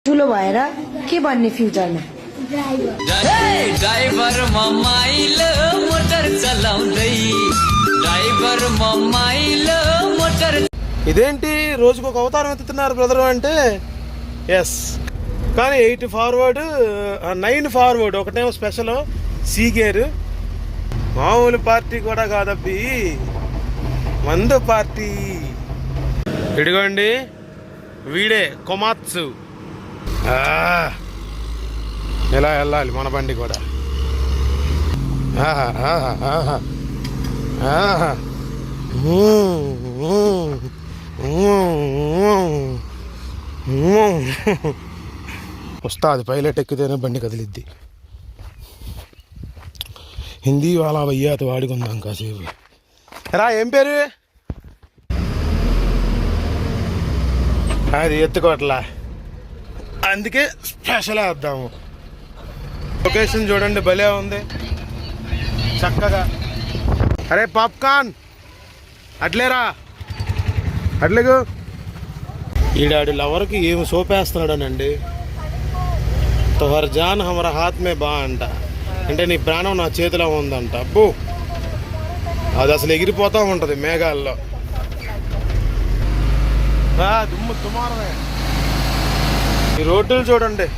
ठुलो भएर के बन्ने फ्युचरमा? ड्राइभर ममाइलो मोटर चलाउँदै ड्राइभर ममाइलो मोटर ఇదేంటి రోజుకు ఒక అవతారం ఎత్తుతున్నారు బ్రదర్ అంటే ఎస్ కానీ 8 ఫార్వర్డ్ 9 ఫార్వర్డ్ ఒకటేమో స్పెషల్ సీ గేర్ మామూలు పార్టీ కూడా కాదబ్బి మందు పార్టీ ఇదిగోండి వీడే కొమాత్సు ఎలా వెళ్ళాలి మన బండి కూడా ఉస్తాద్ పైలట్ ఎక్కితేనే బండి కదిలిద్ది. హిందీ వాళ్ళ భయ్యాతో వాడుకుందాం కాసేపు. రా ఏం పేరు? అది ఎత్తుకోవట్లా, అందుకే స్పెషల్ వేద్దాము. లొకేషన్ చూడండి భలే ఉంది చక్కగా. అరే పాప్కార్న్ అట్లేరా అట్లేగు. ఈడాడి లవర్కి ఏమి సోపేస్తున్నాడనండి. తోహర్ జాన్ హమర హాత్ మే బా అంట, అంటే నీ ప్రాణం నా చేతిలో ఉందంట. అబ్బో అది అసలు ఎగిరిపోతూ ఉంటుంది మేఘాల్లో. దుమ్ము దుమారమే. ఈ రోడ్డులు చూడండి.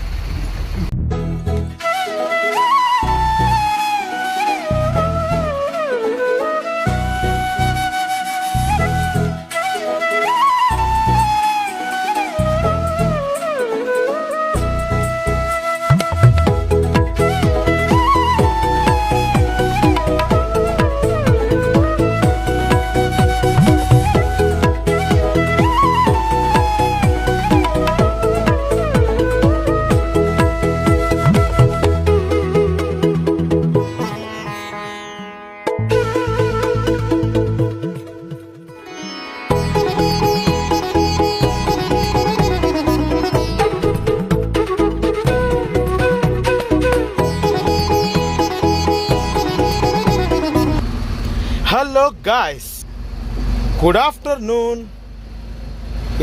Hello guys, good afternoon.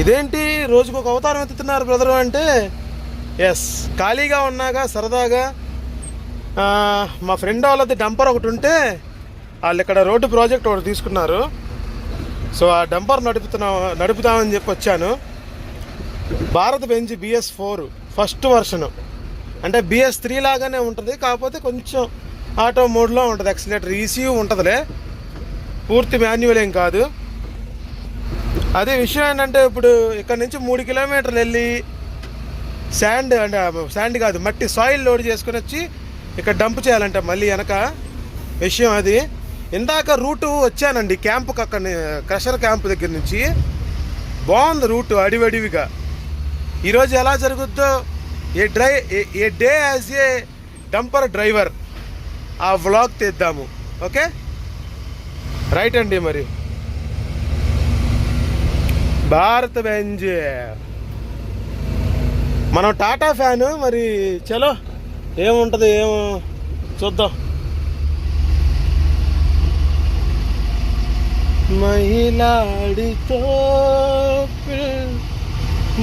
ఇదేంటి రోజుకు ఒక అవతారం ఎత్తుతున్నారు బ్రదర్ అంటే ఎస్ ఖాళీగా ఉన్నాగా సరదాగా మా ఫ్రెండ్ వాళ్ళది డంపర్ ఒకటి ఉంటే వాళ్ళు ఇక్కడ రోడ్డు ప్రాజెక్ట్ ఒకటి తీసుకున్నారు. సో ఆ డంపర్ నడుపుతామని చెప్పి వచ్చాను. భారత్ బెంజ్ BS4 ఫస్ట్ వర్షను, అంటే BS3 లాగానే ఉంటుంది, కాకపోతే కొంచెం ఆటో మోడ్లో ఉంటుంది. యాక్సిలేటర్ ECU ఉంటుందిలే, పూర్తి మాన్యువల్ ఏం కాదు. అదే విషయం ఏంటంటే ఇప్పుడు ఇక్కడ నుంచి 3 కిలోమీటర్లు వెళ్ళి శాండ్, అంటే శాండ్ కాదు మట్టి, సాయిల్ లోడ్ చేసుకుని వచ్చి ఇక్కడ డంప్ చేయాలంటే మళ్ళీ వెనక విషయం అది. ఇందాక రూటు వచ్చానండి క్యాంపుకి, అక్కడ క్రషర్ క్యాంపు దగ్గర నుంచి బాగుంది రూటు అడివడివిగా. ఈరోజు ఎలా జరుగుద్దో a day as a dumper driver ఆ వ్లాగ్ తీద్దాము. ఓకే రైట్ అండి. మరి భారత్ బెంజ్ మనం టాటా ఫ్యాను, మరి చలో ఏముంటుంది ఏమో చూద్దాం. మహిళాడితో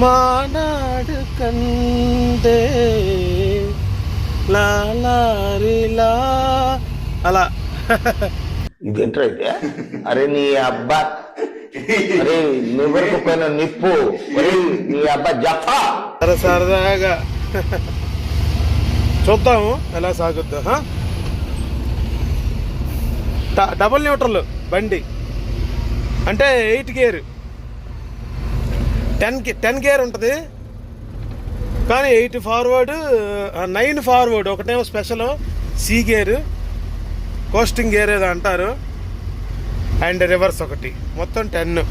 మానాడు కందే లాలారిలా అలా. ఇదేంటో అయితే అరే నీ అబ్బా, అరే నువ్వరకు పోయిన నిప్పు, నీ అబ్బా జఫా. సరదాగా చూద్దాము ఎలా సాగుద్దా. డబుల్ న్యూట్రల్ బండి, అంటే 8 గేర్ 10 గేర్ ఉంటుంది, కానీ 8 ఫార్వర్డ్ 9 ఫార్వర్డ్ ఒకటేమో special sea gear, coasting gear ఏదో అంటారు, అండ్ రివర్స్ ఒకటి, మొత్తం 10.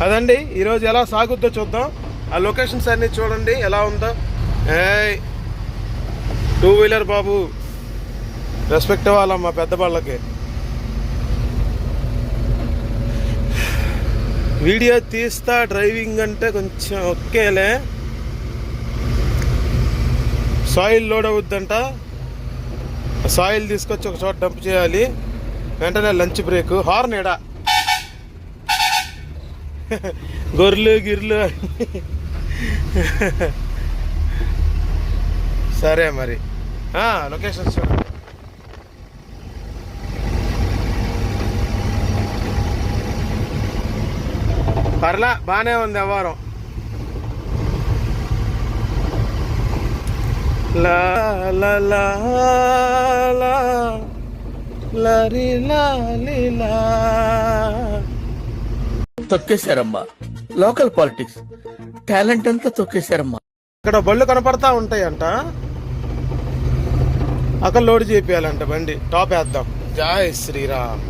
అదండి ఈరోజు ఎలా సాగుద్దో చూద్దాం. ఆ లొకేషన్స్ అన్నీ చూడండి ఎలా ఉందో. 2 వీలర్ బాబు, రెస్పెక్ట్ ఇవ్వాలా మా పెద్దవాళ్ళకి. వీడియో తీస్తా డ్రైవింగ్ అంటే కొంచెం ఓకేలే. సాయిల్ లోడ్ అవుద్దంట, సాయిల్ తీసుకొచ్చి ఒక చోట డంప్ చేయాలి. వెంటనే లంచ్ బ్రేక్. హార్న్ ఎడా గొర్రెలు గిర్రెలు సరే మరి లొకేషన్ చూడండి. పర్లా బాగానే ఉంది వ్యవహారం. లా లా లా లా లరి లాలి లా. తొక్కేశారమ్మా. లోకల్ పాలిటిక్స్ టాలెంట్ అంతా తొక్కేశారమ్మా. ఇక్కడ బళ్ళు కనపడతా ఉంటాయంట, అక్కడ లోడ్ చేపియాలంట బండి. టాప్ వేద్దాం. జై శ్రీరామ్.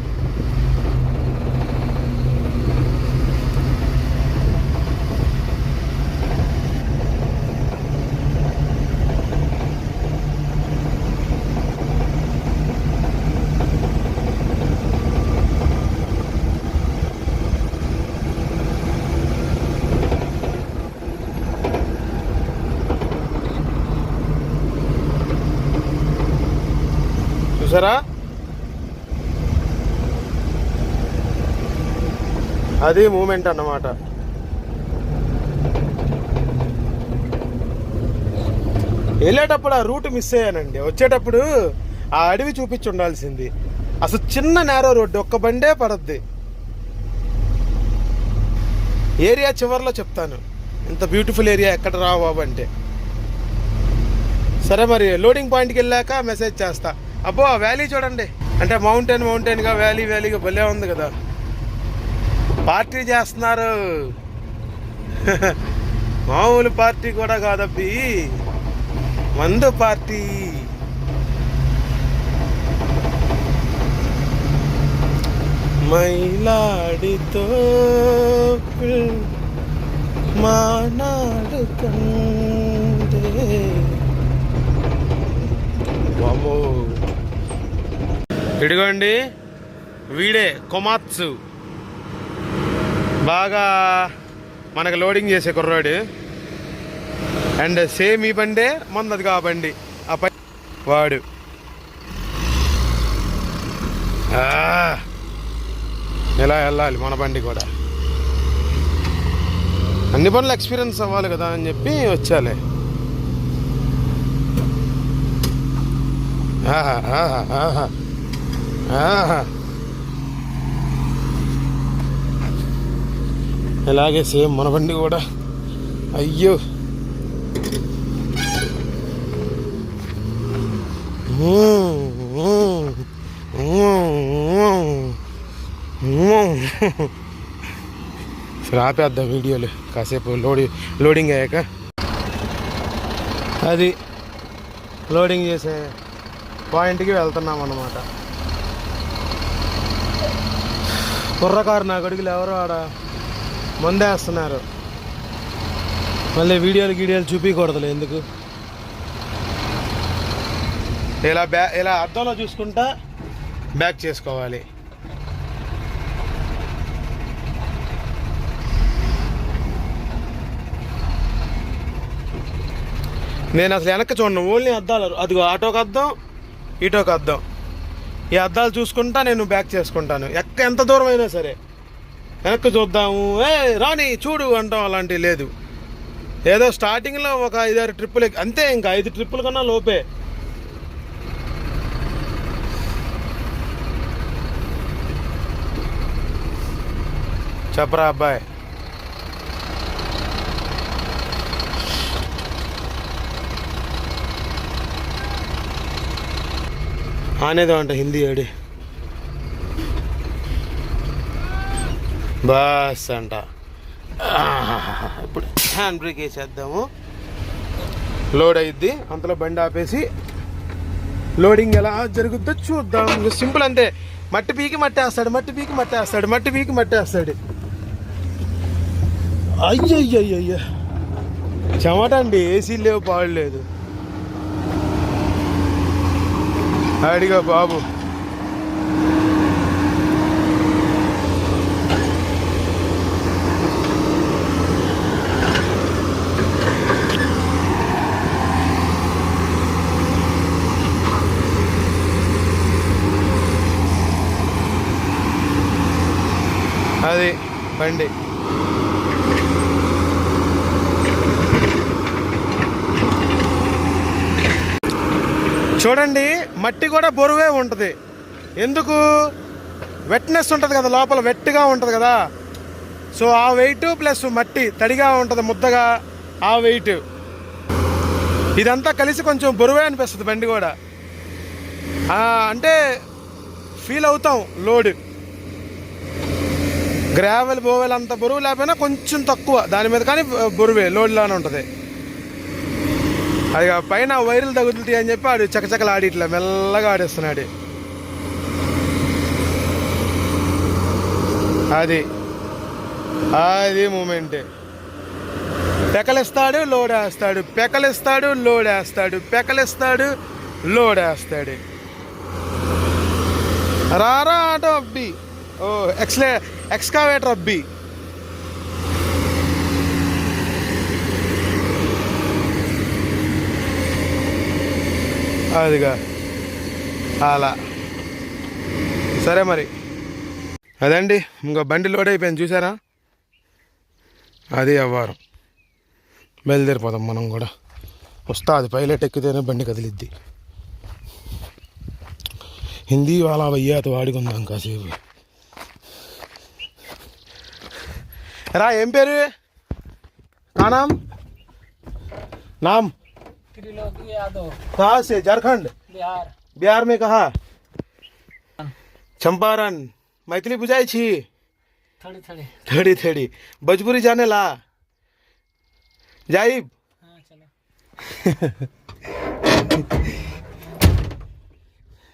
చూసారా, అది మూమెంట్ అన్నమాట. వెళ్ళేటప్పుడు ఆ రూట్ మిస్ అయ్యానండి. వచ్చేటప్పుడు ఆ అడవి చూపించి ఉండాల్సింది. అసలు చిన్న నేరో రోడ్డు, ఒక్క బండే పడద్ది. ఏరియా చివర్లో చెప్తాను, ఇంత బ్యూటిఫుల్ ఏరియా ఎక్కడ రావు బాబు అంటే. సరే మరి లోడింగ్ పాయింట్కి వెళ్ళాక మెసేజ్ చేస్తా. అబ్బో ఆ వ్యాలీ చూడండి, అంటే మౌంటైన్గా వ్యాలీగా భలే ఉంది కదా. పార్టీ చేస్తున్నారు, మామూలు పార్టీ కూడా కాదబ్బి, మందు పార్టీ. మైలాడితో మానాడు కందే. వామ్మో, ఇదిగోండి వీడే కొమాత్సు, బాగా మనకు లోడింగ్ చేసే కుర్రాడు. అండ్ సేమ్ ఈ బండే మొన్నది కా బండి, ఆ పై వాడు. ఎలా వెళ్ళాలి మన బండి కూడా. అన్ని పనులు ఎక్స్పీరియన్స్ అవ్వాలి కదా అని చెప్పి వచ్చాలే. ఇలాగే సేమ్ మన బండి కూడా. అయ్యో సరే ఆపేద్దాం వీడియోలు కాసేపు. లోడింగ్ అయ్యాక అది లోడింగ్ చేసే పాయింట్కి వెళ్తున్నాం అన్నమాట. కుర్రకారు నా గడుగులు ఎవరో ఆడ మందేస్తున్నారు. మళ్ళీ వీడియోలు చూపించకూడదులే ఎందుకు. ఇలా అద్దంలో చూసుకుంటా బ్యాక్ చేసుకోవాలి. నేను అసలు వెనక్కి చూడను, ఓన్లీ అద్దాలు. అదిగో ఆటోకి అద్దం, ఇటోకి అద్దం. ఈ అద్దాలు చూసుకుంటా నేను బ్యాక్ చేసుకుంటాను. ఎంత దూరం అయినా సరే వెనక్కి చూద్దాము, రాని చూడు అంటాం, అలాంటివి లేదు. ఏదో స్టార్టింగ్లో ఒక 5-6 ట్రిప్పులు అంతే, ఇంకా 5 ట్రిప్పుల కన్నా లోపే. చెప్పరా అబ్బాయి. ఆనేదో అంట హిందీ ఏడి బస్ అంట. ఇప్పుడు హ్యాండ్ బ్రేక్ వేసేద్దాము, లోడ్ అయిద్ది. అంతలో బండి ఆపేసి లోడింగ్ ఎలా జరుగుద్దో చూద్దాం. సింపుల్ అంతే. మట్టి పీకి మట్టేస్తాడు. అయ్యయ్యయ్య చెమట అండి, ఏసీలు లేవు, పాడు లేదు. అడిగా బాబు. అది బండి చూడండి, మట్టి కూడా బరువే ఉంటుంది. ఎందుకు? వెట్నెస్ ఉంటుంది కదా, లోపల వెట్గా ఉంటుంది కదా. సో ఆ వెయిట్ ప్లస్ మట్టి తడిగా ఉంటుంది ముద్దగా, ఆ వెయిట్ ఇదంతా కలిసి కొంచెం బరువే అనిపిస్తుంది బండి కూడా. అంటే ఫీల్ అవుతాం లోడ్. గ్రావెల్ బోవెల్ అంత బరువు లేకపోయినా కొంచెం తక్కువ దాని మీద, కానీ బరువే లోడ్లానే ఉంటుంది. అది పైన వైర్లు తగులుతాయి అని చెప్పి ఆడు చకచకలు ఆడి ఇట్లా మెల్లగా ఆడేస్తున్నాడు. అది అది మూమెంట్. పెకలిస్తాడు, లోడ్ వేస్తాడు, పెకలిస్తాడు, లోడ్ వేస్తాడు, పెకలిస్తాడు, లోడ్ వేస్తాడు. రారా ఆటో అబ్బి, ఓ ఎక్స్కావేటర్ అబ్బి. అదిగా అలా. సరే మరి అదండి, ఇంకో బండి లోడ్ అయిపోయింది చూసారా. అది అవ్వారం. బయలుదేరిపోదాం మనం కూడా. వస్తుంది పైలట్ ఎక్కితేనే బండి కదిలిద్ది. హిందీ వాళ్ళ వయ్యాతో వాడుకుందాం కాసేపు. రా, ఏం పేరు? కానాం नाम? त्रिलोकी यादव, कहाँ से? झारखंड? बिहार। बिहार में कहाँ? चंपारण। मैथिली बुझाई छी? थोड़ी थोड़ी। थोड़ी थोड़ी भोजपुरी जाने ला जाइब? हाँ चलो।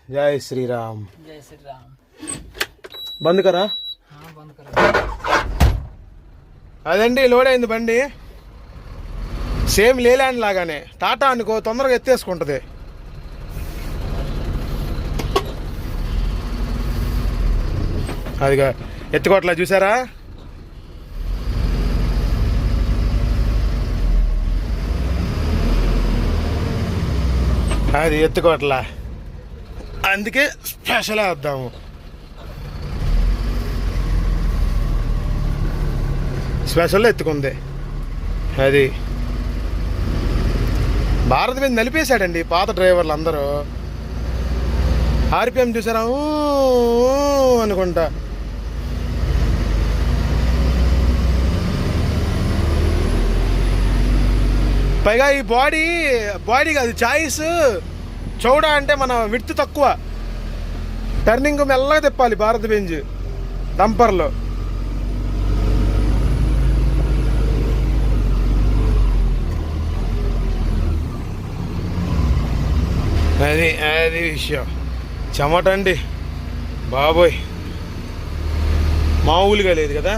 जय श्री राम। जय श्री राम। बंद करा? हाँ बंद करो। అదండి లోడ్ అయింది బండి. సేమ్ లేలాండ్ లాగానే, టాటా అనుకో తొందరగా ఎత్తేసుకుంటుంది. అదిగా ఎత్తుకోవట్లా చూసారా. అది ఎత్తుకోవట్లా, అందుకే స్పెషల్ వేద్దాము. స్పెషల్ ఎత్తుకుంది. అది భారత్ మీద నలిపేశాడండి పాత డ్రైవర్లు అందరూ. ఆర్పిఎం చూసారా అనుకుంటా. పైగా ఈ బాడీ కాదు చాయిస్ చౌడా, అంటే మన విడ్త్ తక్కువ. టర్నింగ్ మెల్లగా తిప్పాలి భారత్ బెంజ్ డంపర్లో. అది విషయం. చెమటండి బాబోయ్, మామూలుగా లేదు కదా.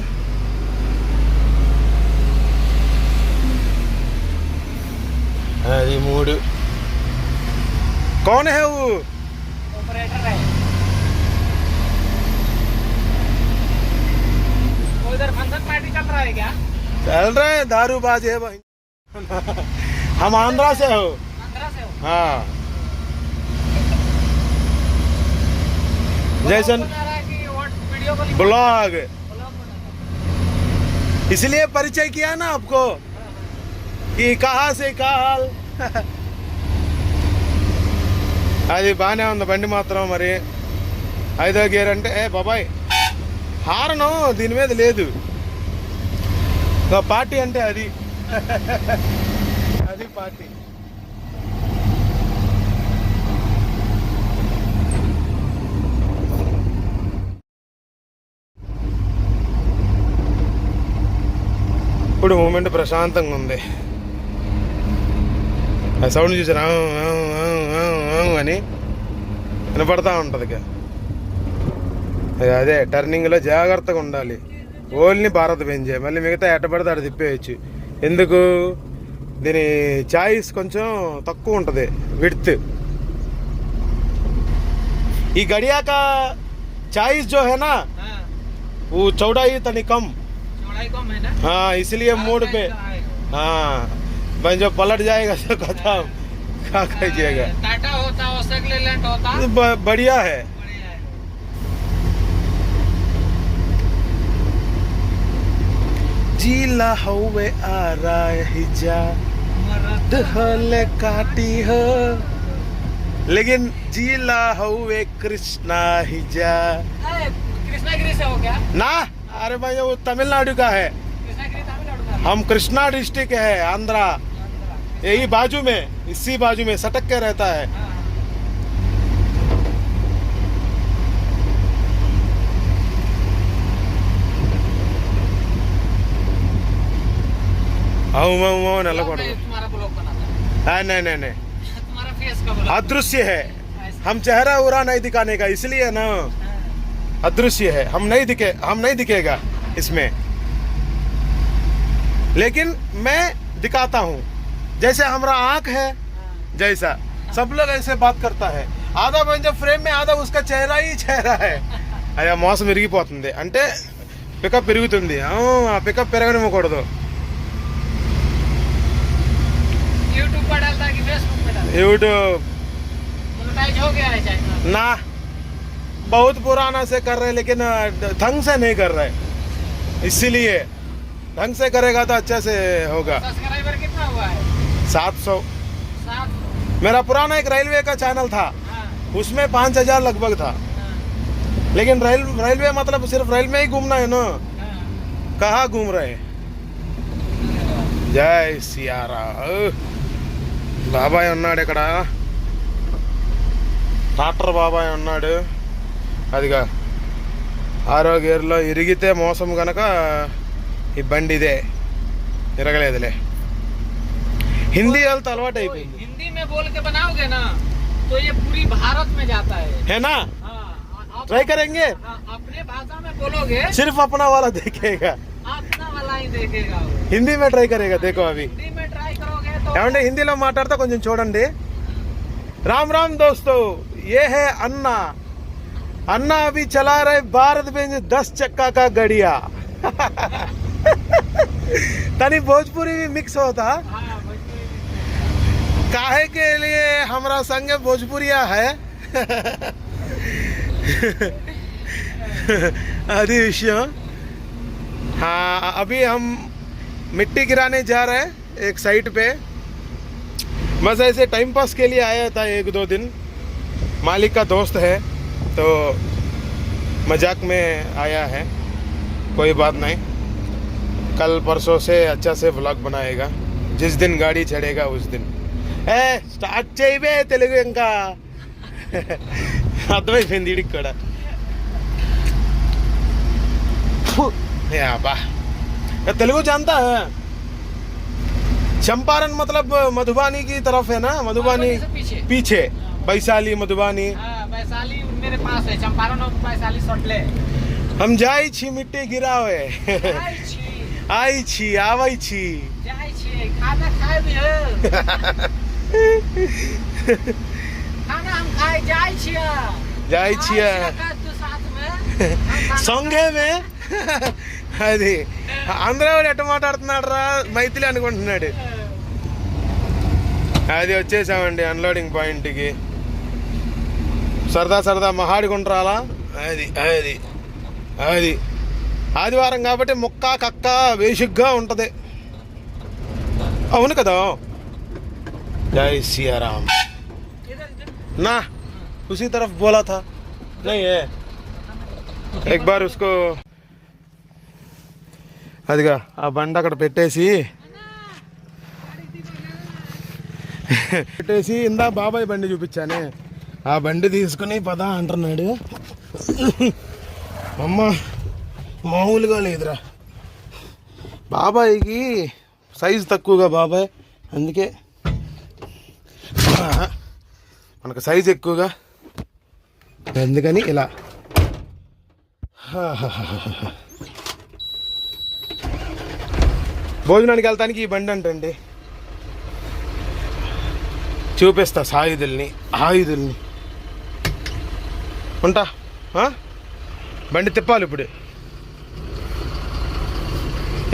అది 3. कौन है वो? ऑपरेटर है वो। इधर फंक्शन पार्टी चल रहा है क्या? चल रहे हैं, दारूबाज है भाई। हम आंध्रा से हो। आंध्रा से हो? हाँ, जैसन बना रहा है कि वीडियो कॉलिंग ब्लॉग, बना रहा है? इसलिए परिचय किया ना आपको कि कहाँ से क्या हाल. అది బాగానే ఉంది బండి మాత్రం. మరి 5వ గేర్ అంటే బాబాయ్ హారను దీని మీద లేదు. పార్టీ అంటే అది అది పార్టీ. ఇప్పుడు మూమెంట్ ప్రశాంతంగా ఉంది. ఆ సౌండ్ చూసారా అని వినపడతా ఉంటుంది. అదే టర్నింగ్లో జాగ్రత్తగా ఉండాలి. ఓన్లీ భారత్ బెంజే, మళ్ళీ మిగతా ఎట్టబడితే అటు తిప్పేయచ్చు. ఎందుకు? దీని చాయిస్ కొంచెం తక్కువ ఉంటుంది విడ్త్. ఈ गड़िया का चाइस जो है ना, वो चौड़ाई तनी कम। चौड़ाई कम है ना? हाँ, इसलिए मोड़ पे। हाँ भाई, जो पलट जाएगा तो खत्म, क्या कीजिएगा। टाटा होता, ओसक लेलैंड होता, बढ़िया है। बढ़िया है। जीला हुए आ रहा है जा मरद हले काटी हो लेकिन जीला हुए कृष्णा हिजा कृष्णागिरी से हो क्या? ना। अरे भाई वो तमिलनाडु का है, कृष्णागिरी तमिलनाडु का। हम कृष्णा डिस्ट्रिक्ट है, आंध्रा। यही बाजू में, इसी बाजू में सटक के रहता है। तुम्हारा ब्लॉग बनाता है। नहीं नहीं नहीं, तुम्हारा फेस का ब्लॉग। अदृश्य है, हम चेहरा उरा नहीं दिखाने का, इसलिए ना अदृश्य है, हम नहीं दिखेगा इसमें। लेकिन मैं दिखाता हूँ, जैसे हमारा आंख है जैसा, सब लोग ऐसे बात करता है। आधा बंद फ्रेम में आधा उसका चेहरा ही चेहरा है। అయ్యా మోసం విరిగిపోతుంది అంటే పికప్ పెరుగుతుంది, ఆ పికప్ పెరగనివ్వకూడదు। यूट्यूब पर डालता है कि फेसबुक पे डालता है? यूट्यूब मोनेटाइज हो गया है चैनल? ना, बहुत पुराना से कर रहे, लेकिन ढंग से नहीं कर रहे, इसीलिए। ढंग से करेगा तो अच्छा से होगा। सब्सक्राइबर कितना हुआ है? 700। 700। मेरा पुराना एक रेलवे का चैनल था, उसमें 5000 लगभग था। लेकिन रेलवे मतलब सिर्फ रेल में ही घूमना है ना, कहाँ घूम रहे। జై సియారా। బాబాయ్ ఉన్నాడు ఇక్కడ, ట్రాక్టర్ బాబాయ్ ఉన్నాడు। అదిగా 6వ గేర్లో ఇరిగితే మోసం కనుక ఈ బండి ఇదే ఇరగలేదులే। హిందీ వాళ్ళతో అలవాటు అయిపోయింది। हिंदी में बोल के बनाओगे ना तो ये पूरी भारत में जाता है। है ना, हाँ, ट्राई करेंगे। हाँ, अपने भाषा में बोलोगे, सिर्फ अपना वाला देखेगा, अपना वाला ही देखेगा वो। హిందీ में ट्राई करेगा। देखो अभी हिंदी में ट्राई करोगे तो ఏమంటే హిందీలో మాట్లాడతా కొంచెం చూడండి। राम राम दोस्तों, ये है अन्ना। अन्ना अभी चला रहे भारत बेंज 10 चक्का का गड़िया। तनी भोजपुरी भी मिक्स होता, हाँ, भोजपुरी में। काहे के लिए हमारा संग भोजपुरिया है। आदि विषय। हाँ, अभी हम मिट्टी गिराने जा रहे हैं एक साइट पे। बस ऐसे टाइम पास के लिए आया था 1-2 दिन। मालिक का दोस्त है तो मजाक में आया है, कोई बात नहीं। कल परसों से अच्छा से व्लॉग बनाएगा, जिस दिन गाड़ी चढ़ेगा उस दिन। స్టార్ట్ చేయబే తెలుగు ఇంకా అర్థమైపోయింది ఇడికి కూడా। तेलुगु जानता है? चंपारण मतलब मधुबानी की तरफ है ना, मधुबानी से पीछे वैशाली मधुबानी। हाँ, वैशाली मेरे पास है, चंपारण और वैशाली सटले। हम जाई छी मिट्टी गिरावे। आई छी आवै छी। जाय छी, खाना खाए भी है। खाना हम खाए जाय छिया। जाई छिया तो साथ में हम खाना సంఘే మే। అది ఆంధ్ర వాడు ఎట్ట మాట్లాడుతున్నాడు రా, మైథిలి అనుకుంటున్నాడు। అది వచ్చేసామండి అన్లోడింగ్ పాయింట్కి, సరదా సరదా మహాడిగుంట్రాలా। అది అది అది ఆదివారం కాబట్టి ముక్క కక్క వేసుగ్గా ఉంటుంది, అవును కదా। జై సియారాం। ना उसी तरफ बोला था, नहीं है। एक बार उसको అదిగా ఆ బండి అక్కడ పెట్టేసి ఇందా బాబాయ్ బండి చూపించానే, ఆ బండి తీసుకుని పద అంటున్నాడు। అమ్మ మామూలుగా లేదురా, బాబాయ్కి సైజు తక్కువగా బాబాయ్, అందుకే మనకు సైజు ఎక్కువగా, అందుకని ఇలా। భోజనానికి వెళ్తానికి ఈ బండి అంటండి, చూపిస్తా సాయుధుల్ని ఆయుధుల్ని। ఉంటా, బండి తిప్పాలి ఇప్పుడు,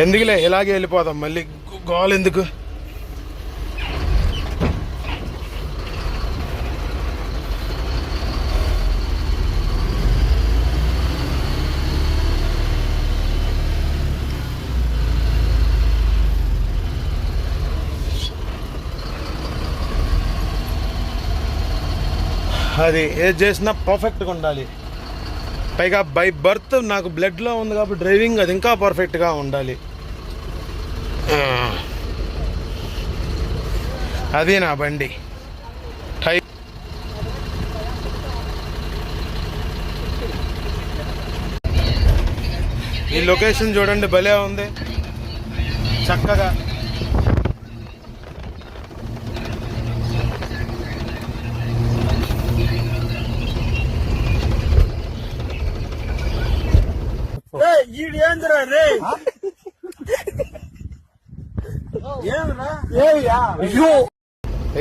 ఎందుకులే ఇలాగే వెళ్ళిపోదాం, మళ్ళీ గోల్ ఎందుకు। అది ఏది చేసినా పర్ఫెక్ట్గా ఉండాలి. పైగా బై బర్త్ నాకు బ్లడ్లో ఉంది కాబట్టి డ్రైవింగ్ అది ఇంకా పర్ఫెక్ట్గా ఉండాలి. అది నా బండి. ఈ లొకేషన్ చూడండి, భలే ఉంది చక్కగా.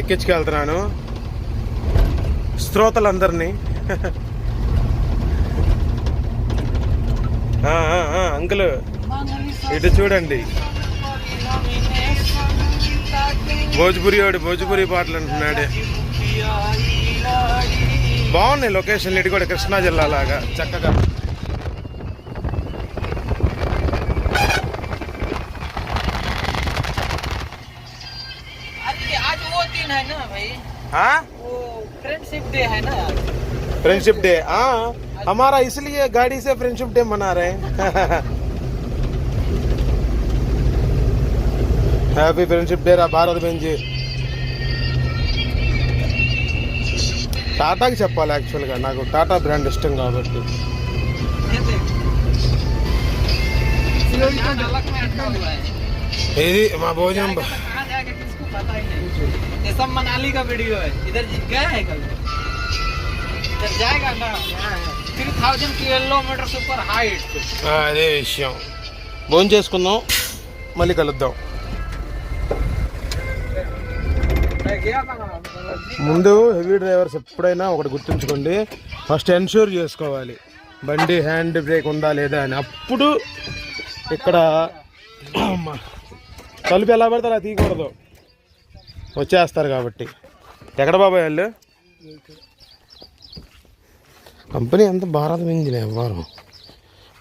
ఎక్కించుకెళ్తున్నాను శ్రోతలందరినీ. అంకుల్ ఇటు చూడండి, భోజ్పురి పాటలు అంటున్నాడు. బాగున్నాయి లొకేషన్ ఇటు కూడా, కృష్ణా జిల్లా లాగా చక్కగా. है ना भाई, वो फ्रेंडशिप डे है ना. फ्रेंडशिप डे, हाँ हमारा इसलिए गाड़ी से फ्रेंडशिप डे मना रहे हैं. హ్యాపీ ఫ్రెండ్షిప్ డే రా భారత్ బెంజ్. టాటాకి చెప్పాలి యాక్చువల్గా, నాకు టాటా బ్రాండ్ ఇష్టం కాబట్టి. ఇది మా భోజనం. ये सब मनाली का वीडियो है. इधर गया है कल, इधर जाएगा ना. 3000 किलोमीटर ऊपर हाइट. అదే విషయం. భోజనం చేసుకుందాం, మళ్ళీ కలుద్దాం. ముందు హెవీ డ్రైవర్స్ ఎప్పుడైనా ఒకటి గుర్తుంచుకోండి, ఫస్ట్ ఎన్ష్యూర్ చేసుకోవాలి బండి హ్యాండ్ బ్రేక్ ఉందా లేదా అని. అప్పుడు ఇక్కడ తలుపు ఎలా పడితే అలా తీయకూడదు, వచ్చేస్తారు కాబట్టి. ఎక్కడ బాబాయ్ వాళ్ళు? కంపెనీ అంతా భారత్ బెంజ్ ఎవ్వరు,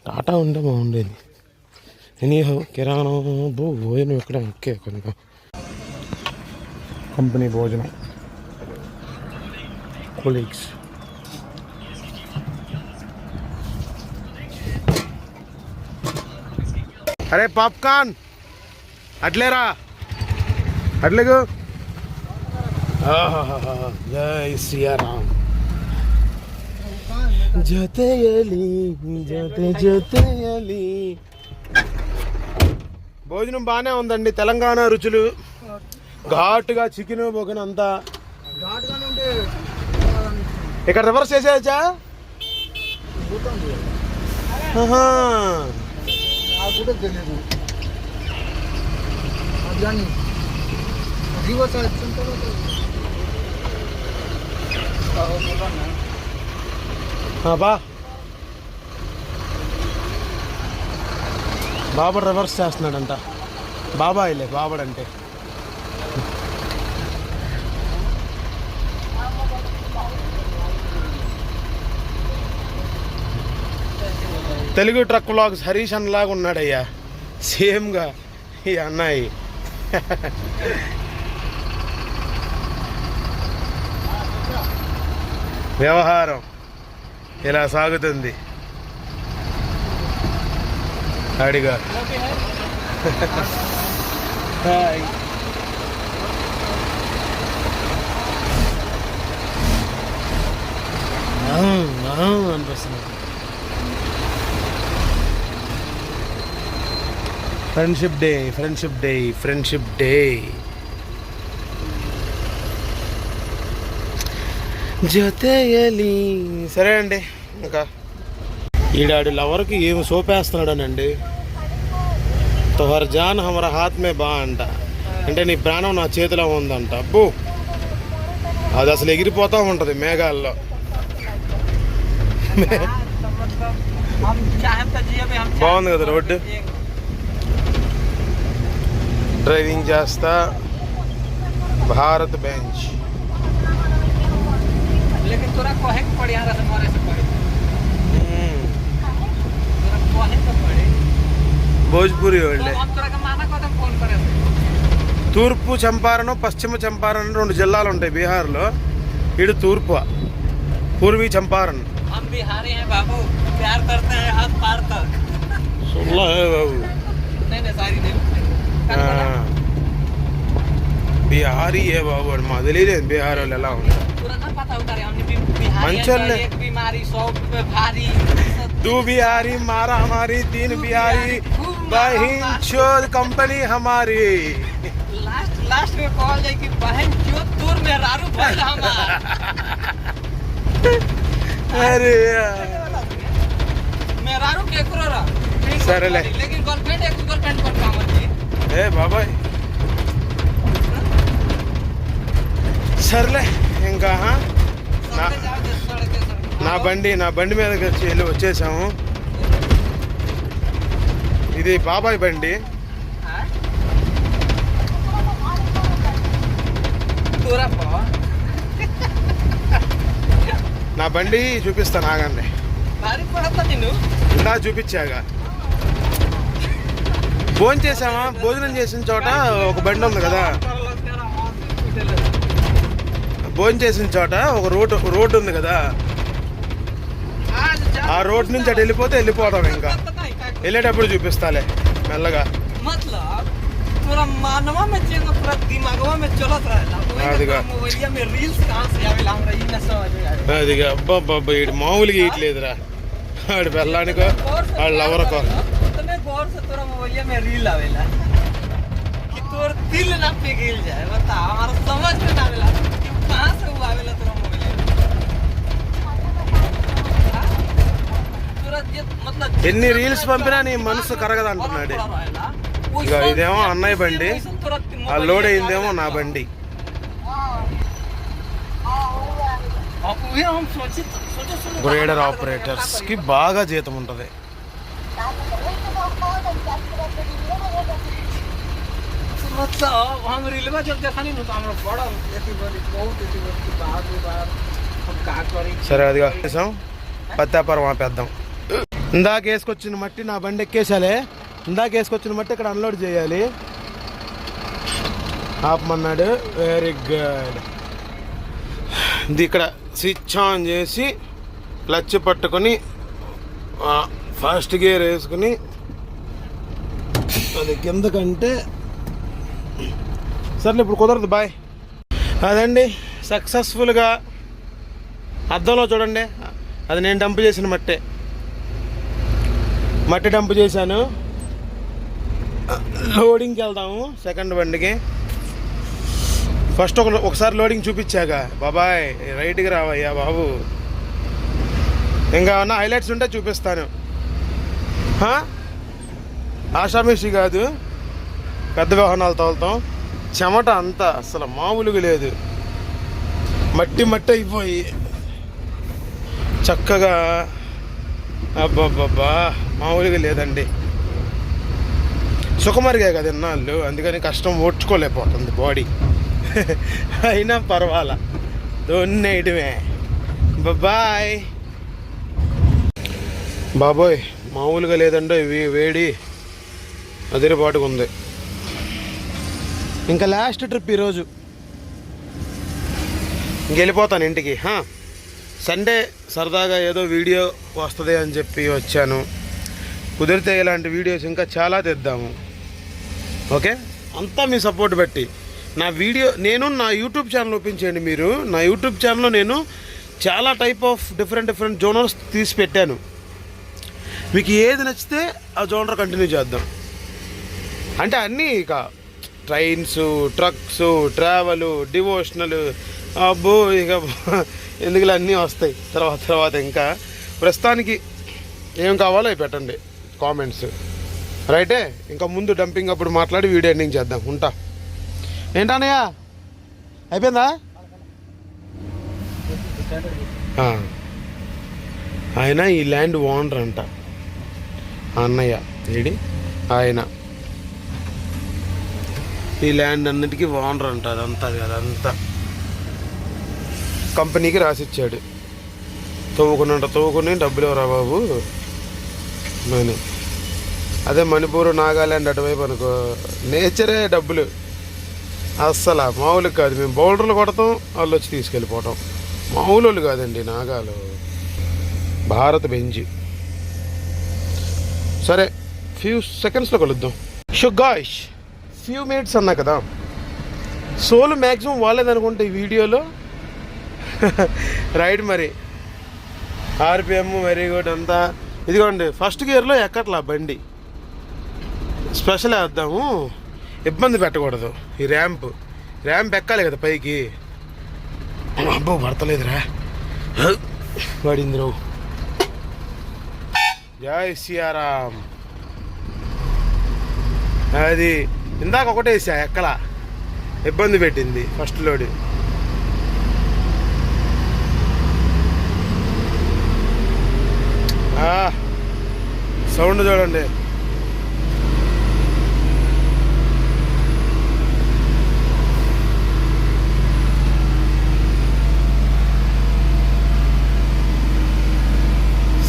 టాటా ఉంటే బాగుండేది. ఎనీహో కిరాణా భోజనం ఇక్కడ ఓకే. కనుక కంపెనీ భోజనం కొలీగ్స్. అరే పాప్కార్న్ అట్లేరా, అట్లేగు. జై శ్రీరామ్. జతయలి జతయలి. భోజనం బాగానే ఉందండి, తెలంగాణ రుచులు. ఘాటుగా చికెన్ బొగన్ అంతా. ఇక్కడ రివర్స్ చేసేయచ్చా? బాబడు రివర్స్ చేస్తున్నాడంట. బాబాయిలే బాబడు అంటే. తెలుగు ట్రక్ వ్లాగ్స్ హరీష్ అన్నలాగా ఉన్నాడయ్యా, సేమ్గా ఈ అన్నయ్య. వ్యవహారం ఇలా సాగుతుంది. అడిగా అనిపిస్తుంది. Friendship day, friendship day, friendship day. జతయలి. సరే అండి, ఇంకా ఈడాడు లవర్కి ఏమి సోపేస్తున్నాడనండి. తోహర్ జాన్ హమర హాత్ మే బా అంట, అంటే నీ ప్రాణం నా చేతిలో ఉందంట. అబ్బో, అది అసలు ఎగిరిపోతూ ఉంటుంది మేఘాల్లో. బాగుంది కదా రోడ్డు. డ్రైవింగ్ చేస్తా భారత్ బెంజ్. భోజ్పురి వాళ్ళే. తూర్పు చంపారణం, పశ్చిమ చంపారణం 2 జిల్లాలు ఉంటాయి బీహార్లో. ఇటు తూర్పు, पूर्वी चंपारण हम बिहारी हैं बाबू, प्यार करते हैं हाथ पार तक। सुल्ला है बाबू नहीं सारी नहीं बिहारी है बाबू और मदली बिहार वाले ఎలా ఉంటారు पूरा ना पता उतारे हमने बिहारी मंचल एक बीमारी 100 पे भारी। दो बिहारी मारा हमारी, तीन बिहारी बहन चोद कंपनी हमारी। लास्ट में कॉल जाए कि बहन चोद दूर में रारू भाई हमारा। अरे यार मैं रारू के करोरा सरले लेकिन गर्लफ्रेंड एक गर्लफ्रेंड पर काम है ఏ బాబాయ్ సర్లే ఇంకా నా బండి మీదకి వెళ్ళి వచ్చేసాము. ఇది బాబాయ్ బండి. నా బండి చూపిస్తాను ఆగండి. ఇందా చూపించాగా భోజనం చేసామా, భోజనం చేసిన చోట ఒక బండి ఉంది కదా, భోజనం చేసిన చోట ఒక రోడ్డు ఉంది కదా, ఆ రోడ్ నుంచి అటు వెళ్ళిపోతాం. ఇంకా వెళ్ళేటప్పుడు చూపిస్తాలే మెల్లగా. पूरा मानवा में चेंगा, पूरा दिमागवा में चलत रहेला। అదిగా मोबाइलिया में रील्स कहां से आवेला हमरा ई न समझ में आवे। అదిగా అబ్బబ్బబ్బ ఈడు మామూలుగా ఇట్లేదురా. ఆడు వెళ్ళానికో ఆడు లవరకో उतने गौर से तोरा मोबाइलिया में रील आवेला कि तोर दिल ना पिघल जाए। बता हमारा समझ में ना आवेला कि कहां से वो आवेला तोरा मोबाइलिया तोरा ये मतलब ఎన్ని రీల్స్ పంపినా నీ మనసు కరగదు అంటున్నాడు. ఇక ఇదేమో అన్నయ్య బండి, ఆ లోడ్ అయిందేమో నా బండి. గ్రేడర్ ఆపరేటర్స్ కి బాగా జీతం ఉంటుంది. मतलब हम रेलवे जब देखनी न तो हमरा बड़ा एती बड़ी बहुत एती बड़ी बार हम का करी। సరే అదిగా వేసాం, పత్తాపరం ఆపేద్దాం. ఇందాక వేసుకొచ్చిన మట్టి నా బండి ఎక్కేసాలే. ఇందాక వేసుకొచ్చిన మట్టి ఇక్కడ అన్లోడ్ చేయాలి. ఆపమన్నాడు. Very good. ఇది ఇక్కడ స్విచ్ ఆన్ చేసి క్లచ్ పట్టుకొని ఫస్ట్ గేర్ వేసుకుని అది కిందకంటే సర్లే ఇప్పుడు కుదరదు బాయ్. అదండి సక్సెస్ఫుల్గా అద్దంలో చూడండి, అది నేను డంప్ చేసిన మట్టి డంప్ చేశాను. లోడింగ్కి వెళ్దాము సెకండ్ బండికి. ఫస్ట్ ఒకసారి లోడింగ్ చూపించాక బాబాయ్ రైట్కి రావయ్యా బాబు, ఇంకా ఏమన్నా హైలైట్స్ ఉంటే చూపిస్తాను. ఆషామేషి కాదు, పెద్ద వాహనాలు తోలుతాం. చెమట అంతా అసలు మామూలుగా లేదు, మట్టి అయిపోయి చక్కగా అబ్బాబ్బా మామూలుగా లేదండి. సుఖమరిగా కదా ఇన్నాళ్ళు, అందుకని కష్టం ఓడ్చుకోలేకపోతుంది బాడీ. అయినా పర్వాలా, దొన్నేయడమే. బాయ్ బాబోయ్ మామూలుగా లేదండి, వేడి అదిరిపాటుగా ఉంది. ఇంకా లాస్ట్ ట్రిప్ ఈరోజు, ఇంకెళ్ళిపోతాను ఇంటికి. సండే సరదాగా ఏదో వీడియో వస్తుంది అని చెప్పి వచ్చాను. కుదిరితే ఇలాంటి వీడియోస్ ఇంకా చాలా తెద్దాము. ఓకే, అంతా మీ సపోర్ట్ బట్టి నేను నా యూట్యూబ్ ఛానల్ ఓపెన్ చేయండి. మీరు నా యూట్యూబ్ ఛానల్లో నేను చాలా టైప్ ఆఫ్ డిఫరెంట్ జోనర్స్ తీసి పెట్టాను. మీకు ఏది నచ్చితే ఆ జోనర్ కంటిన్యూ చేద్దాం. అంటే అన్నీ ఇక ట్రైన్స్, ట్రక్స్, ట్రావెల్, డివోషనల్, అబ్బో ఇక ఎందుకులే అన్నీ వస్తాయి తర్వాత. ఇంకా ప్రస్తుతానికి ఏం కావాలో అవి పెట్టండి కామెంట్స్, రైటే. ఇంకా ముందు డంపింగ్ అప్పుడు మాట్లాడి వీడియో ఎండింగ్ చేద్దాం. ఉంటా. ఏంటన్నయ్య అయిపోయిందా? ఆయన ఈ ల్యాండ్ ఓనర్ అంట, అన్నయ్య ఏడి ఆయన ఈ ల్యాండ్ అన్నిటికీ ఓనర్ అంట. అదంతా కంపెనీకి రాసిచ్చాడు. తవ్వుకుని డబ్బులు ఎవరా బాబు మనీ. అదే మణిపూర్, నాగాల్యాండ్ అటువైపు అనుకో నేచరే డబ్బులు. అస్సలు మామూలుగా కాదు. మేము బౌల్డర్లు కొడతాం, వాళ్ళు వచ్చి తీసుకెళ్ళిపోవటం. మామూలు కాదండి నాగాలు, భారత్ బెంజ్. సరే ఫ్యూ సెకండ్స్లో కలుద్దాం. గాయ్స్, ఫ్యూ మినిట్స్ అన్నా కదా, సోలు మ్యాక్సిమం వాళ్ళేదనుకుంటే ఈ వీడియోలో. రైట్ మరి ఆర్పిఎం వెరీ గుడ్ అంతా. ఇదిగోండి ఫస్ట్ గేర్లో ఎక్కట్లా బండి, స్పెషల్ వేద్దాము, ఇబ్బంది పెట్టకూడదు. ఈ ర్యాంప్ ఎక్కాలి కదా పైకి. అబ్బో పడతలేదురా, పడింది రావు. జై సియారాం. అది ఇందాక ఒకటేసా ఎక్కలా, ఇబ్బంది పెట్టింది ఫస్ట్ లోడ్. సౌండ్ చూడండి.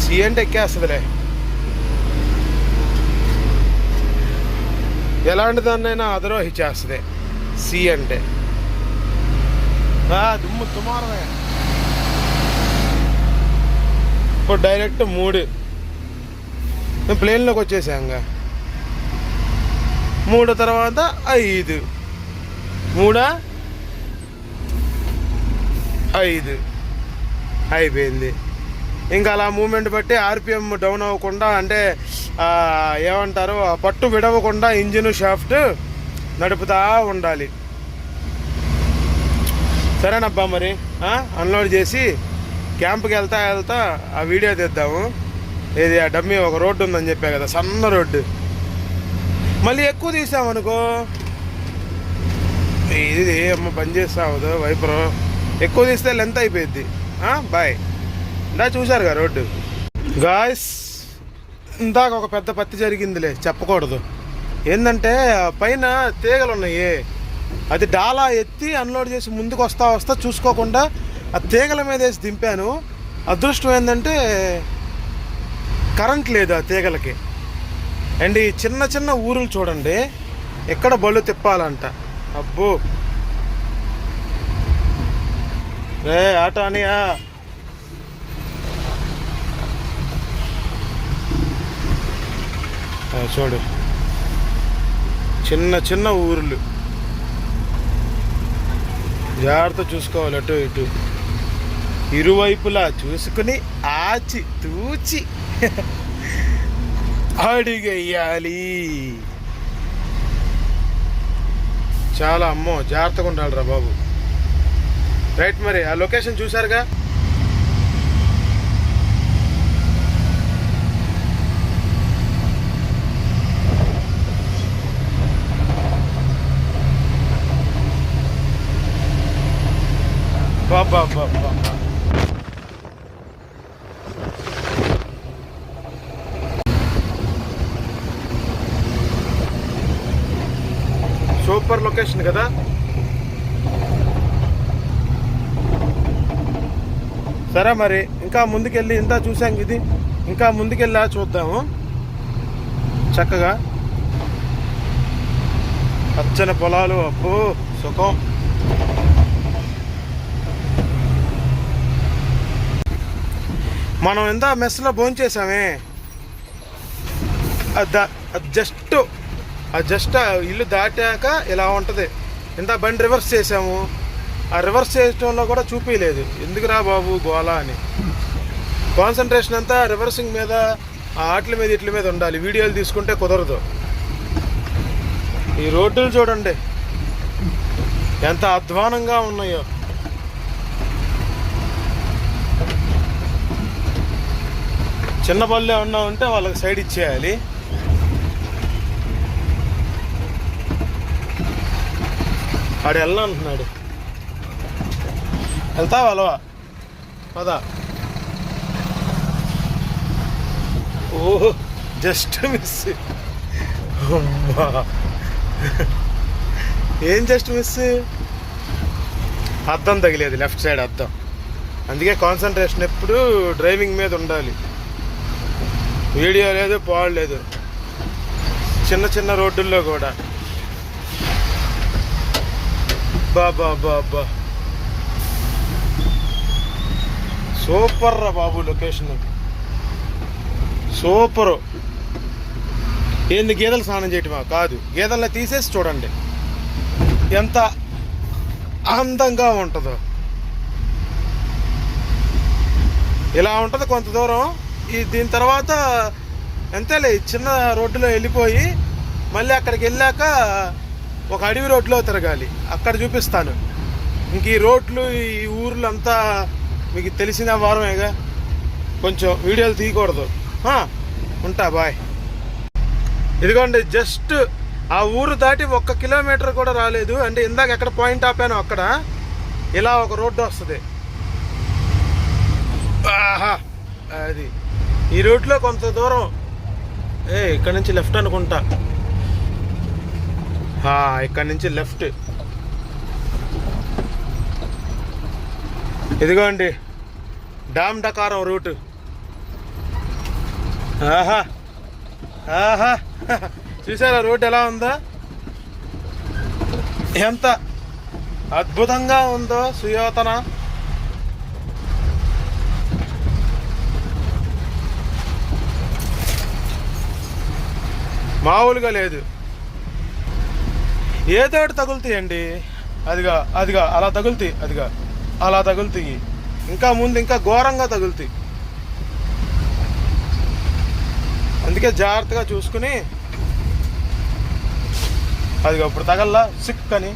సి అంటే ఎక్కేస్తుందిలే, ఎలాంటి దాన్నైనా అధిరోహించేస్తుంది సి అంటే. దుమ్ము తుమారమే. ఇప్పుడు డైరెక్ట్ 3 ప్లేన్లోకి వచ్చేసాంగా. 3 తర్వాత 5, 3 5 అయిపోయింది. ఇంకా అలా మూమెంట్ బట్టి ఆర్పిఎం డౌన్ అవ్వకుండా, అంటే ఏమంటారు, పట్టు విడవకుండా ఇంజిన్ షాఫ్ట్ నడుపుతా ఉండాలి. సరేనబ్బా మరి అన్లోడ్ చేసి క్యాంప్కి వెళ్తా ఆ వీడియో తీద్దాము. ఇది ఆ డమ్మీ ఒక రోడ్డు ఉందని చెప్పా కదా, సన్న రోడ్డు. మళ్ళీ ఎక్కువ తీసామనుకో, ఇది అమ్మ పని చేస్తావు వైపరు, ఎక్కువ తీస్తే లెంత్ అయిపోయింది. బాయ్. ఇందా చూసారుగా రోడ్డు. గాయ్స్, ఇందాక ఒక పెద్ద పత్తి జరిగిందిలే, చెప్పకూడదు. ఏంటంటే పైన తీగలు ఉన్నాయి, అది డాలా ఎత్తి అన్లోడ్ చేసి ముందుకు వస్తా చూసుకోకుండా ఆ తీగల మీద వేసి దింపాను. అదృష్టం ఏంటంటే కరెంట్ లేదు ఆ తీగలకి. అండ్ ఈ చిన్న ఊరులు చూడండి, ఎక్కడ బళ్ళు తిప్పాలంట. అబ్బో రే ఆటో అనియా. చూడు, చిన్న ఊర్లు, జాగ్రత్త చూసుకోవాలి. అటు ఇటు ఇరువైపులా చూసుకుని ఆచి తూచి అడిగేయాలి. చాలా అమ్మో జాగ్రత్తగా ఉండాలిరా బాబు. రైట్ మరి ఆ లొకేషన్ చూసారుగా. బాబా సూపర్ లొకేషన్ కదా. సరే మరి ఇంకా ముందుకెళ్ళి, ఇంత చూసాం ఇది, ఇంకా ముందుకెళ్ళా చూద్దాము. చక్కగా పచ్చని పొలాలు, అబ్బో సుఖం. మనం ఎంత మెస్లో భోంచేసామే, జస్ట్ ఇల్లు దాటాక ఇలా ఉంటుంది. ఇంత బండి రివర్స్ చేసాము, ఆ రివర్స్ చేయడంలో కూడా చూపించలేదు. ఎందుకురా బాబు గోలా అని. కాన్సన్ట్రేషన్ అంతా రివర్సింగ్ మీద, ఆటల మీద ఇట్ల మీద ఉండాలి. వీడియోలు తీసుకుంటే కుదరదు. ఈ రోడ్డులు చూడండి ఎంత అధ్వానంగా ఉన్నాయో. చిన్న బళ్ళు ఏమన్నా ఉంటే వాళ్ళకి సైడ్ ఇచ్చేయాలి. ఆడు వెళ్ళా అంటున్నాడు, వెళ్తావా అలవా పదా. ఓహో జస్ట్ మిస్. ఏం జస్ట్ మిస్? అద్దం తగిలేదు, లెఫ్ట్ సైడ్ అద్దం. అందుకే కాన్సన్ట్రేషన్ ఎప్పుడు డ్రైవింగ్ మీద ఉండాలి. వీడియో లేదు, పాడలేదు. చిన్న రోడ్డుల్లో కూడా బాబా సూపర్ రా బాబు, లొకేషన్ సూపరు. ఏంది గేదెలు స్నానం చేయటమా? కాదు, గేదెల్ని తీసేసి చూడండి ఎంత అందంగా ఉంటుందో. ఇలా ఉంటుంది కొంత దూరం. దీని తర్వాత ఎంతలే చిన్న రోడ్డులో వెళ్ళిపోయి మళ్ళీ అక్కడికి వెళ్ళాక ఒక అడవి రోడ్లో తిరగాలి, అక్కడ చూపిస్తాను. ఇంక ఈ రోడ్లు ఈ ఊర్లు అంతా మీకు తెలిసిన వారమేగా, కొంచెం వీడియోలు తీయకూడదు. ఉంటా, బాయ్. ఇదిగోండి, జస్ట్ ఆ ఊరు దాటి 1 కిలోమీటర్ కూడా రాలేదు. అంటే ఇందాక ఎక్కడ పాయింట్ ఆపానో అక్కడ ఇలా ఒక రోడ్డు వస్తుంది. ఆహా, అది ఈ రోడ్లో కొంత దూరం. ఇక్కడ నుంచి లెఫ్ట్ అనుకుంటా. ఇక్కడ నుంచి లెఫ్ట్. ఇదిగోండి డామ్ డకారం రూట్. ఆహా ఆహా, చూసారా రోడ్ ఎలా ఉందో, ఎంత అద్భుతంగా ఉందో సుయోతన. మామూలుగా లేదు. ఏదో ఒకటి తగులుతాయండి. అదిగా అదిగా అలా తగులుతాయి, అదిగా అలా తగులుతాయి. ఇంకా ముందు ఇంకా ఘోరంగా తగులుతాయి. అందుకే జాగ్రత్తగా చూసుకుని. అదిగా ఇప్పుడు తగల్లా సిక్ అని.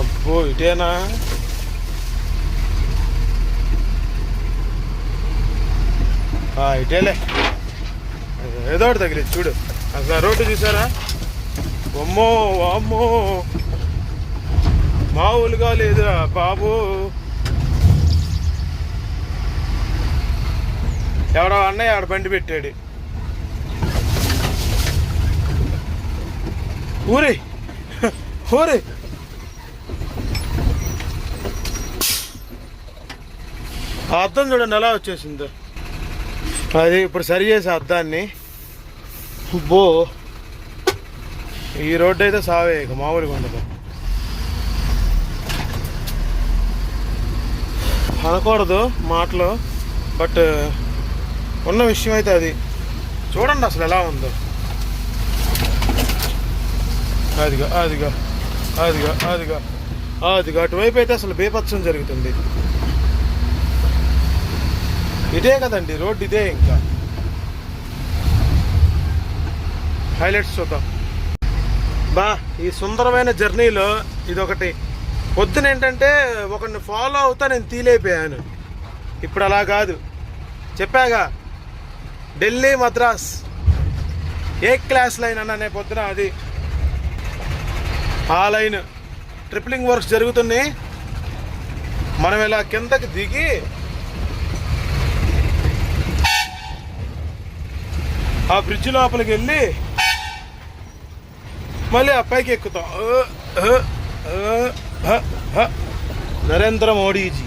అబ్బో, ఇటేనా? ఇటేలే, ఏదో ఒకటి తగిలేదు చూడు. అసలు రోడ్డు చూసారా? అమ్మో అమ్మో, మామూలుగా లేదురా బాబు. ఎవడో అన్నయ్య ఆడ బండి పెట్టాడు. ఊరి ఊరి ఆ అద్దం చూడండి ఎలా వచ్చేసిందో. అది ఇప్పుడు సరి చేసే అద్దాన్ని. బో, ఈ రోడ్డు అయితే సావే, ఇక మామూలుగా ఉండదు. అనకూడదు మాటలు, బట్ ఉన్న విషయం అయితే అది. చూడండి అసలు ఎలా ఉందో. అదిగా అదిగా అదిగా అదిగా అదిగా అటువైపు అయితే అసలు బేపత్సం జరుగుతుంది. ఇదే కదండి రోడ్డు, ఇదే. ఇంకా హైలైట్స్ చూద్దాం. ఈ సుందరమైన జర్నీలో ఇదొకటి. పొద్దున ఏంటంటే ఒకరిని ఫాలో అవుతా నేను తీలైపోయాను. ఇప్పుడు అలా కాదు. చెప్పాగా, ఢిల్లీ మద్రాస్ ఏ క్లాస్ లైన్ అన్నా నేను పొద్దున అది ఆ లైన్. ట్రిప్లింగ్ వర్క్స్ జరుగుతున్నాయి. మనం ఇలా కిందకి దిగి ఆ బ్రిడ్జ్ లోపలికి వెళ్ళి మళ్ళీ ఆ పైకి ఎక్కుతాం. నరేంద్ర మోడీజీ.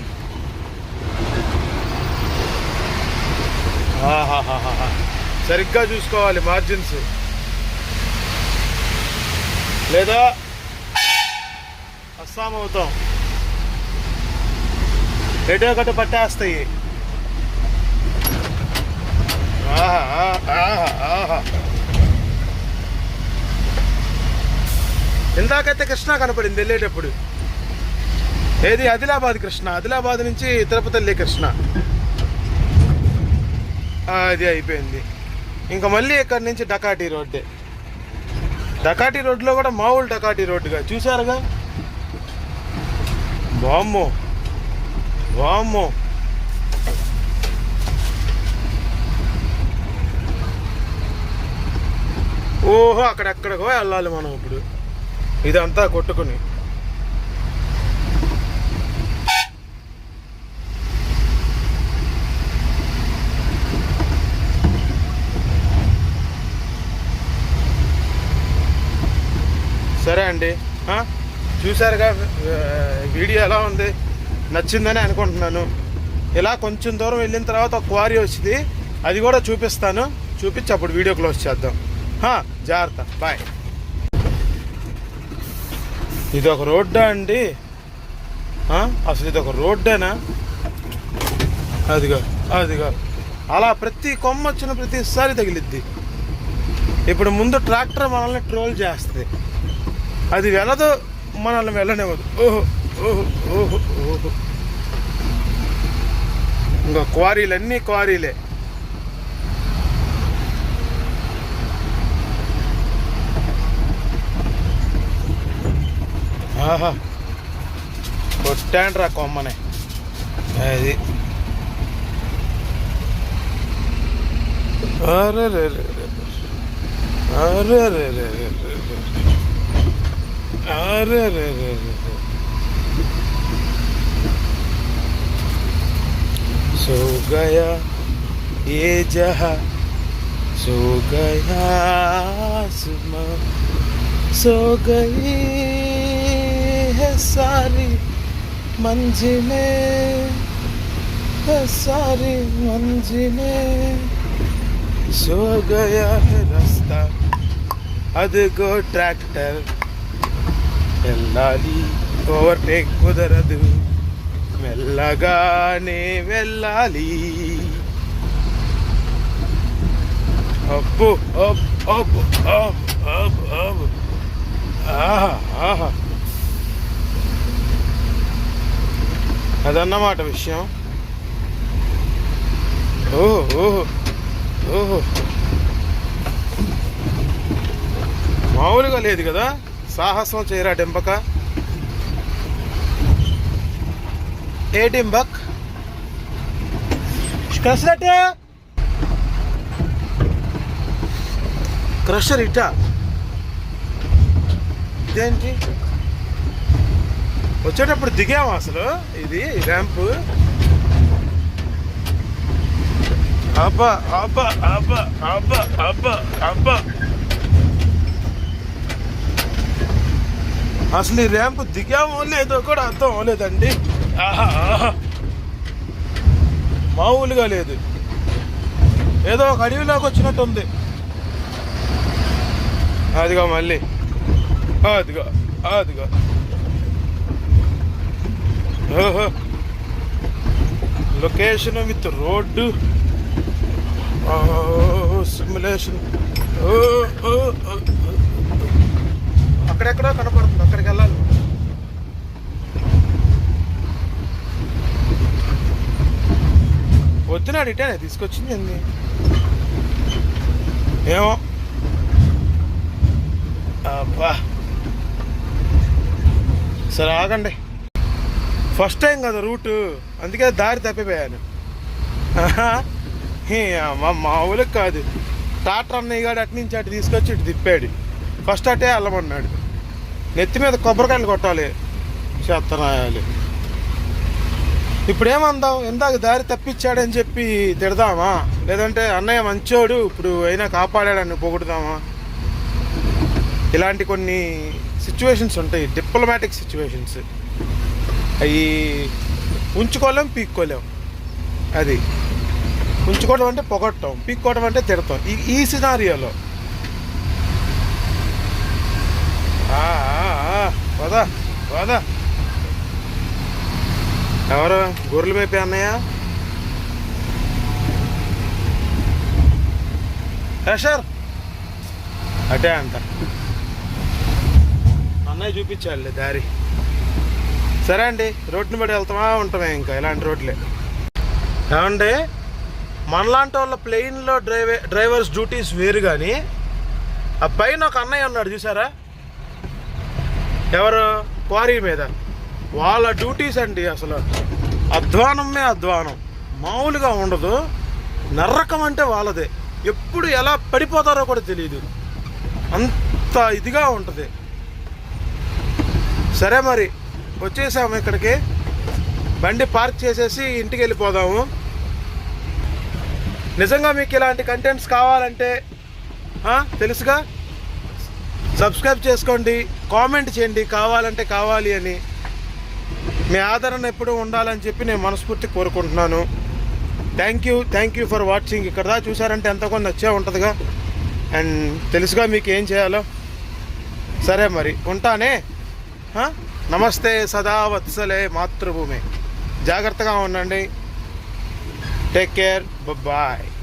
సరిగ్గా చూసుకోవాలి మార్జిన్స్, లేదా అస్సాం అవుతాం. ఎటో ఒకటి పట్టేస్తాయి. ఇందాకైతే కృష్ణ కనపడింది వెళ్ళేటప్పుడు. ఏది? ఆదిలాబాద్ కృష్ణ. ఆదిలాబాద్ నుంచి తిరుపతి వెళ్ళే కృష్ణ. అది అయిపోయింది. ఇంకా మళ్ళీ ఇక్కడి నుంచి డకాటీ రోడ్డే. డకాటీ రోడ్లో కూడా మామూలు డకాటీ రోడ్డుగా చూసారుగా. వామ్మో వామ్మో, ఓహో, అక్కడెక్కడికో వెళ్ళాలి మనం ఇప్పుడు ఇదంతా కొట్టుకుని. సరే అండి, చూసారుగా వీడియో ఎలా ఉంది, నచ్చిందని అనుకుంటున్నాను. ఇలా కొంచెం దూరం వెళ్ళిన తర్వాత ఒక క్వారీ వచ్చింది, అది కూడా చూపిస్తాను. చూపించి అప్పుడు వీడియో క్లోజ్ చేద్దాం. జాగ్రత్త, బాయ్. ఇది ఒక రోడ్డా అండి? అసలు ఇది ఒక రోడ్డేనా? అదిగో అదిగో అలా ప్రతి కొమ్మ వచ్చిన ప్రతిసారి తగిలిద్ది. ఇప్పుడు ముందు ట్రాక్టర్ మనల్ని ట్రోల్ చేస్తుంది, అది వెళ్ళదు, మనల్ని వెళ్ళనివ్వదు. ఓహో ఓహో ఓహో ఓహో. ఇంకా క్వారీలు, అన్నీ క్వారీలే. ఆహా, కొట్టాండ్రా కొమ్మనే. అది అరే రే రే అరే రే రే అరే రే రే सो गया ये जहां, सो गया आसमां, सो गई है सारी मंजिलें, है सारी मंजिलें, सो गया है रास्ता, అదిగో ట్రాక్టర్ వెళ్ళాలి, ఓవర్టేక్ కుదరదు, మెల్లగానే వెళ్ళాలి. అబ్బో అబ్బో అబ్బో అబ్బో అబ్బో, ఆహా ఆహా. అదన్నమాట విషయం. ఓహో ఓహో ఓహో, మామూలుగా లేదు కదా సాహసం చేయరా డెంపక. ఏ డింబక్ క్రషర్, క్రషర్ ఇటా, ఇదేంటి వచ్చేటప్పుడు దిగాము అసలు. ఇది ర్యాంపు. అబ్బా అబ్బా అబ్బా అబ్బా అబ్బా అబ్బా, అసలు ఈ ర్యాంపు దిగామో లేదో కూడా అర్థం అవ్వలేదండి. ఆహా ఆహా, మామూలుగా లేదు, ఏదో ఒక అడవిలోకి వచ్చినట్టు ఉంది. అదిగో మళ్ళీ, అదిగో అదిగో, ఓహో లొకేషన్ విత్ రోడ్డు, సిమ్యులేషన్. అక్కడెక్కడో కనపడుతుంది, అక్కడికి వెళ్ళాలి. వద్దునాడు ఇటేనే తీసుకొచ్చింది అండి, ఏమో. అబ్బా సరే ఆగండి, ఫస్ట్ టైం కదా రూటు, అందుకే దారి తప్పిపోయాను. మామూలుగా కాదు, టాటర్ అన్నయ్య గారు అటు నుంచి అటు తీసుకొచ్చి ఇటు తిప్పాడు. ఫస్ట్ అటే వెళ్ళమన్నాడు, నెత్తి మీద కొబ్బరికాయలు కొట్టాలి, చేత్తనాయాలి. ఇప్పుడేమందాం, ఇందాక దారి తప్పించాడని చెప్పి తిడదామా, లేదంటే అన్నయ్య మంచోడు ఇప్పుడు అయినా కాపాడాడని పొగుడుదామా? ఇలాంటి కొన్ని సిచ్యువేషన్స్ ఉంటాయి, డిప్లొమాటిక్ సిచ్యువేషన్స్. అవి ఉంచుకోలేం, పీక్కోలేం. అది ఉంచుకోవడం అంటే పొగట్టం, పీక్కోవడం అంటే తిడతాం. ఈ సినారియోలో వదా వదా. ఎవరు గొర్రెలు మేపే అన్నయ్య? సార్ అటే అంట, అన్నయ్య చూపించాలి దారి. సరే అండి, రోడ్డుని బట్టి వెళ్తామా ఉంటామే, ఇంకా ఇలాంటి రోడ్లే. ఏమండి, మనలాంటి వాళ్ళ ప్లెయిన్లో డ్రైవర్స్ డ్యూటీస్ వేరు, కానీ ఆ పైన ఒక అన్నయ్య ఉన్నాడు చూసారా, ఎవరు క్వారీ మీద, వాళ్ళ డ్యూటీస్ అండి అసలు అధ్వానమే అధ్వానం, మామూలుగా ఉండదు. నరకం అంటే వాళ్ళదే, ఎప్పుడు ఎలా పడిపోతారో కూడా తెలియదు, అంత ఇదిగా ఉంటుంది. సరే మరి వచ్చేసాము ఇక్కడికి, బండి పార్క్ చేసేసి ఇంటికి వెళ్ళిపోదాము. నిజంగా మీకు ఇలాంటి కంటెంట్స్ కావాలంటే తెలుసుగా, సబ్స్క్రైబ్ చేసుకోండి, కామెంట్ చేయండి కావాలంటే కావాలి అని. మీ ఆదరణ ఎప్పుడూ ఉండాలని చెప్పి నేను మనస్ఫూర్తి కోరుకుంటున్నాను. Thank you for watching. ఇక్కడ దా చూసారంటే ఎంతో కొంత నచ్చే ఉంటుందిగా, అండ్ తెలుసుగా మీకు ఏం చేయాలో. సరే మరి ఉంటానే. నమస్తే సదా వత్సలే మాతృభూమి. జాగ్రత్తగా ఉండండి. Take care. బాయ్.